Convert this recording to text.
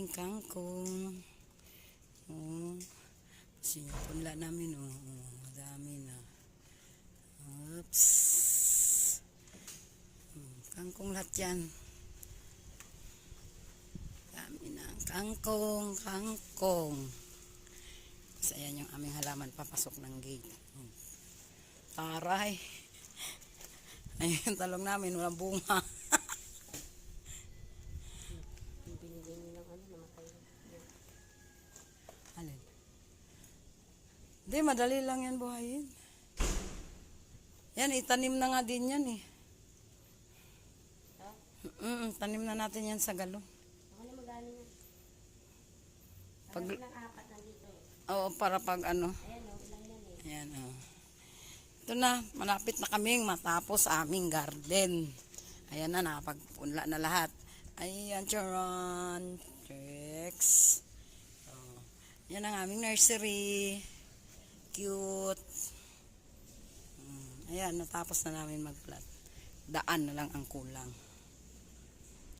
aming kangkong. Oh, kasi yung punla namin, madami na. Oops. Kangkong lahat yan. Dami na kangkong. Kasi ayan yung aming halaman, papasok ng gate. Taray. Ayun yung talong namin, walang bunga. Binigay niyo ng namatay. Alin? Hindi, madali lang yan buhayin. Yan, itanim na nga din yan eh. Tanim na natin yan sa galon. Ako na magano yan. Pag, Ilang apat nandito. oo, para pag ano. Ayan o, ilang yan eh. Ayan o. Ito na, malapit na kaming matapos aming garden. Ayan na, nakapagpunla na lahat. Ayan, charon. Tricks. Oh. Yan ang aming nursery. Cute. Ayan, natapos na namin mag-plant. Daan na lang ang kulang.